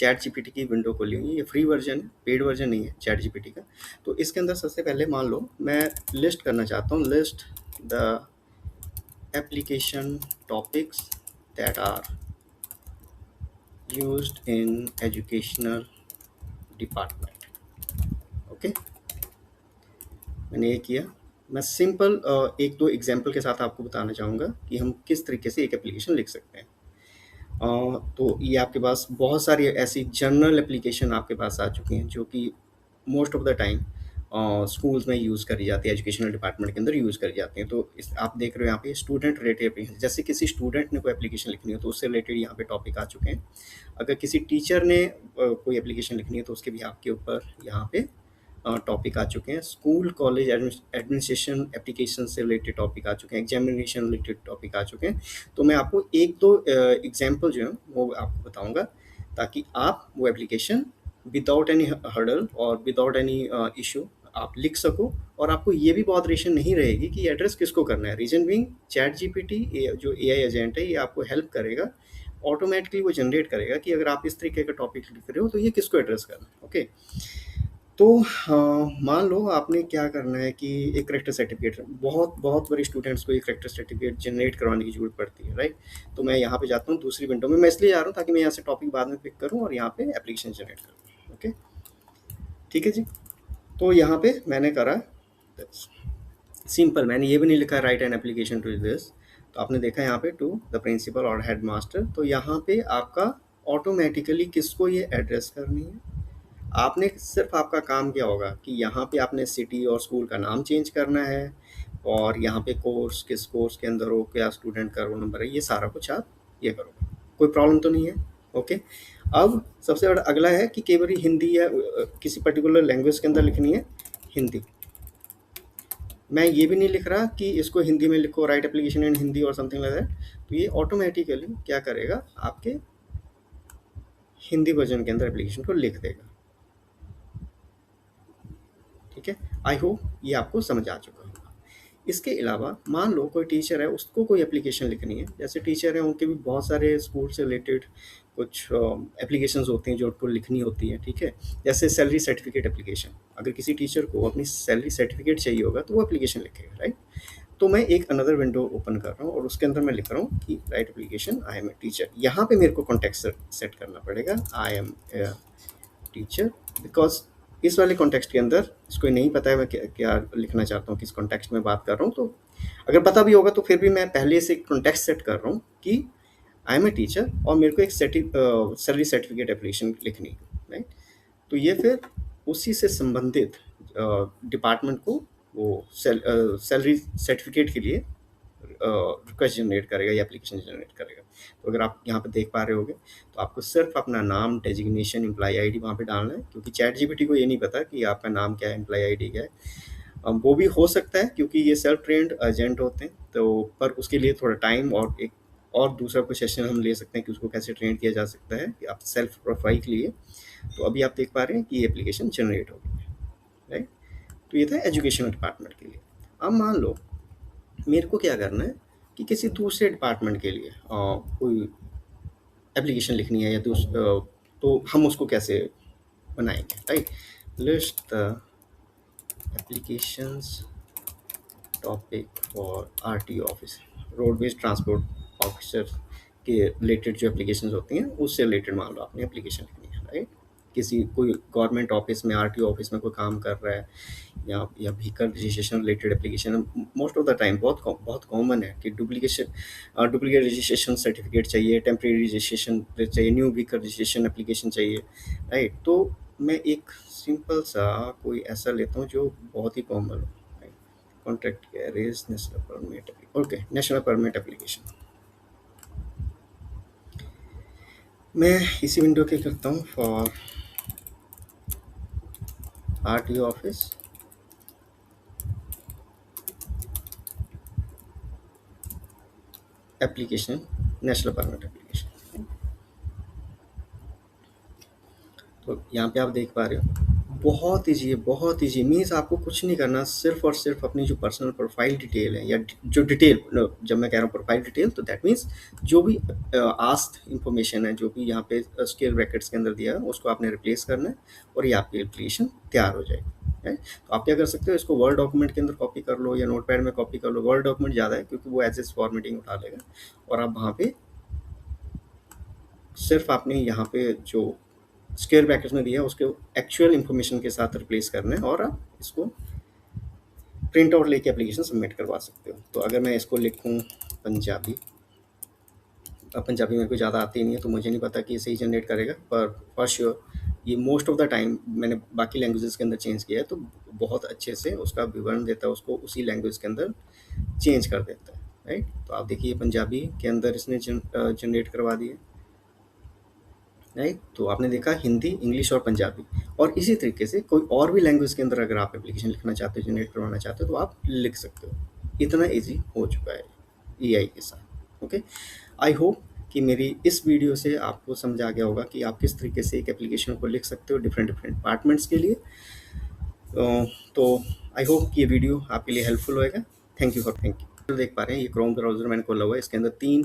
Chat GPT की window खोली हुई है। ये फ्री वर्जन है, पेड वर्जन नहीं है चैट जीपीटी का। तो इसके अंदर सबसे पहले मान लो मैं लिस्ट करना चाहता हूँ, list the application topics that are used in educational department. Okay, मैंने ये किया। मैं सिंपल एक दो एग्जांपल के साथ आपको बताना चाहूँगा कि हम किस तरीके से एक एप्लीकेशन लिख सकते हैं। तो ये आपके पास बहुत सारी ऐसी जनरल एप्लीकेशन आपके पास आ चुकी हैं जो कि most of the time schools में यूज़ करी जाती है, एजुकेशनल डिपार्टमेंट के अंदर यूज़ करी जाती हैं। तो इस आप देख रहे हो यहाँ पे स्टूडेंट रिलेटेड एप्लीकेशन, जैसे किसी स्टूडेंट ने कोई एप्लीकेशन लिखनी हो तो उससे रिलेटेड यहाँ पे टॉपिक आ चुके हैं। अगर किसी टीचर ने कोई एप्लीकेशन लिखनी है तो उसके भी आपके ऊपर यहाँ पे टॉपिक आ चुके हैं। स्कूल कॉलेज एडमिनिस्ट्रेशन एप्लीकेशन से रिलेटेड टॉपिक आ चुके हैं, एग्जामिनेशन रिलेटेड टॉपिक आ चुके हैं। तो मैं आपको एक दो एग्जांपल जो है वो आपको बताऊंगा ताकि आप वो एप्लीकेशन विदाउट एनी हर्डल और विदाउट एनी इशू आप लिख सको, और आपको ये भी बहुत रेशन नहीं रहेगी कि एड्रेस किसको करना है। रीजन बीइंग चैट जीपीटी जो एआई एजेंट है ये आपको हेल्प करेगा, ऑटोमेटिकली वो जनरेट करेगा कि अगर आप इस तरीके का टॉपिक लिख रहे हो तो ये किसको एड्रेस करना है। ओके, तो मान लो आपने क्या करना है कि एक करेक्टर सर्टिफिकेट, बहुत बहुत बड़े स्टूडेंट्स को एक करेक्टर सर्टिफिकेट जनरेट करवाने की जरूरत पड़ती है, राइट। तो मैं यहाँ पे जाता हूँ दूसरी विंडो में, मैं इसलिए जा रहा हूँ ताकि मैं यहाँ से टॉपिक बाद में पिक करूँ और यहाँ पे एप्लीकेशन जनरेट करूँ। ओके, ठीक है जी। तो यहाँ पे मैंने करा सिंपल, मैंने ये भी नहीं लिखा write an application to this. तो आपने देखा यहाँ पे टू द प्रिंसिपल और हेड मास्टर, तो यहाँ पे आपका ऑटोमेटिकली किसको ये एड्रेस करनी है। आपने सिर्फ आपका काम क्या होगा कि यहाँ पे आपने सिटी और स्कूल का नाम चेंज करना है, और यहाँ पे कोर्स किस कोर्स के अंदर हो, क्या स्टूडेंट का रोल नंबर है, ये सारा कुछ आप ये करोगे, कोई प्रॉब्लम तो नहीं है। ओके, अब सबसे बड़ा अगला है कि कई बार हिंदी या किसी पर्टिकुलर लैंग्वेज के अंदर लिखनी है हिंदी। मैं ये भी नहीं लिख रहा कि इसको हिंदी में लिखो, राइट एप्लीकेशन इन हिंदी और समथिंग लाइक दैट। तो ये ऑटोमेटिकली क्या करेगा, आपके हिंदी वर्जन के अंदर एप्लीकेशन को लिख देगा। ठीक है, आई होप ये आपको समझ आ चुका होगा। इसके अलावा मान लो कोई टीचर है, उसको कोई एप्लीकेशन लिखनी है। जैसे टीचर है उनके भी बहुत सारे स्कूल से रिलेटेड कुछ एप्लीकेशंस होती हैं जो उनको लिखनी होती है। ठीक है, जैसे सैलरी सर्टिफिकेट एप्लीकेशन, अगर किसी टीचर को अपनी सैलरी सर्टिफिकेट चाहिए होगा तो वो एप्लीकेशन लिखेगा, राइट। तो मैं एक अनदर विंडो ओपन कर रहा हूँ और उसके अंदर मैं लिख रहा हूँ कि write application I am a teacher. यहाँ पे मेरे को कॉन्टेक्स्ट सेट करना पड़ेगा, I am a teacher, because इस वाले कॉन्टेक्स्ट के अंदर इसको नहीं पता है मैं क्या लिखना चाहता हूँ, किस कॉन्टेक्स्ट में बात कर रहा हूँ। तो अगर पता भी होगा तो फिर भी मैं पहले से कॉन्टेक्स्ट सेट कर रहा हूँ कि आई एम ए टीचर और मेरे को एक सैलरी सर्टिफिकेट एप्लीकेशन लिखनी है, राइट। तो ये फिर उसी से संबंधित डिपार्टमेंट को वो सैलरी सर्टिफिकेट के लिए रिक्वेस्ट जनरेट करेगा या एप्लीकेशन जनरेट करेगा। तो अगर आप यहाँ पे देख पा रहे होगे तो आपको सिर्फ अपना नाम, डेजिग्नेशन, एम्प्लॉय आईडी वहाँ पे डालना है, क्योंकि चैट जीपीटी को ये नहीं पता कि आपका नाम क्या है, एम्प्लॉय आईडी क्या है। वो भी हो सकता है क्योंकि ये सेल्फ ट्रेंड एजेंट होते हैं, तो पर उसके लिए थोड़ा टाइम और एक और दूसरा कोई सेशन हम ले सकते हैं कि उसको कैसे ट्रेन किया जा सकता है कि आप सेल्फ प्रोफाइल के लिए। तो अभी आप देख पा रहे हैं कि ये एप्लीकेशन जनरेट हो गई है, राइट। तो ये था एजुकेशन डिपार्टमेंट के लिए। अब मान लो मेरे को क्या करना है कि किसी दूसरे डिपार्टमेंट के लिए कोई एप्लीकेशन लिखनी है या तो हम उसको कैसे बनाएंगे, right. List the applications topic for RTO office, roadways transport officer के रिलेटेड जो एप्लीकेशंस होती हैं उससे रिलेटेड मान लो आपने एप्लीकेशन लिखनी है, राइट। किसी कोई गवर्नमेंट ऑफिस में, आरटीओ ऑफिस में कोई काम कर रहा है या vehicle registration related application. Most of the time बहुत कॉमन है कि डुप्लीकेट रजिस्ट्रेशन सर्टिफिकेट चाहिए, टेम्प्रेरी रजिस्ट्रेशन चाहिए, न्यू व्हीकल रजिस्ट्रेशन एप्लीकेशन चाहिए, राइट। तो मैं एक सिंपल सा कोई ऐसा लेता हूँ जो बहुत ही कॉमन हो, right. Contract garage national permit, okay, national permit application. मैं इसी विंडो के करता हूँ for RTO office, application national permit application. तो यहाँ पे आप देख पा रहे हो बहुत ईज़ी है, बहुत ईज़ी मीन्स आपको कुछ नहीं करना, सिर्फ़ और सिर्फ़ अपनी जो पर्सनल प्रोफ़ाइल डिटेल है या जो डिटेल जब मैं कह रहा हूँ प्रोफ़ाइल डिटेल तो दैट मीन्स जो भी आस्क्ड इन्फॉर्मेशन है, जो भी यहाँ पे स्केल ब्रैकेट्स के अंदर दिया है, उसको आपने रिप्लेस करना है और ये आपकी एप्लीकेशन तैयार हो जाएगी, राइट? तो आप क्या कर सकते हो, इसको वर्ड डॉक्यूमेंट के अंदर कॉपी कर लो या नोटपैड में कॉपी कर लो। वर्ड डॉक्यूमेंट ज़्यादा है क्योंकि वो एज़ इज़ फॉर्मेटिंग उठा लेगा और आप वहाँ पे सिर्फ़ आपने यहाँ पे जो स्क्वायर ब्रैकेट्स में दिया है उसके एक्चुअल इन्फॉर्मेशन के साथ रिप्लेस करना है और आप इसको प्रिंट आउट लेके एप्लीकेशन सबमिट करवा सकते हो। तो अगर मैं इसको लिखूँ पंजाबी, अब पंजाबी मेरे को ज़्यादा आती नहीं है तो मुझे नहीं पता कि ये सही जनरेट करेगा, पर फॉर श्योर ये मोस्ट ऑफ द टाइम मैंने बाकी लैंग्वेजेस के अंदर चेंज किया है तो बहुत अच्छे से उसका विवरण देता है, उसको उसी लैंग्वेज के अंदर चेंज कर देता है, राइट? तो आप देखिए पंजाबी के अंदर इसने जनरेट करवा दिए, राइट? तो आपने देखा हिंदी, इंग्लिश और पंजाबी। और इसी तरीके से कोई और भी लैंग्वेज के अंदर अगर आप एप्लीकेशन लिखना चाहते हो, जनरेट करवाना चाहते हो तो आप लिख सकते हो। इतना ईज़ी हो चुका है एआई के साथ, ओके? आई होप कि मेरी इस वीडियो से आपको समझ आ गया होगा कि आप किस तरीके से एक एप्लीकेशन को लिख सकते हो डिफरेंट डिपार्टमेंट्स के लिए। तो आई होप कि ये वीडियो आपके लिए हेल्पफुल होएगा। Thank you. देख पा रहे हैं ये क्रोम ब्राउज़र मैंने खोला हुआ है, इसके अंदर 3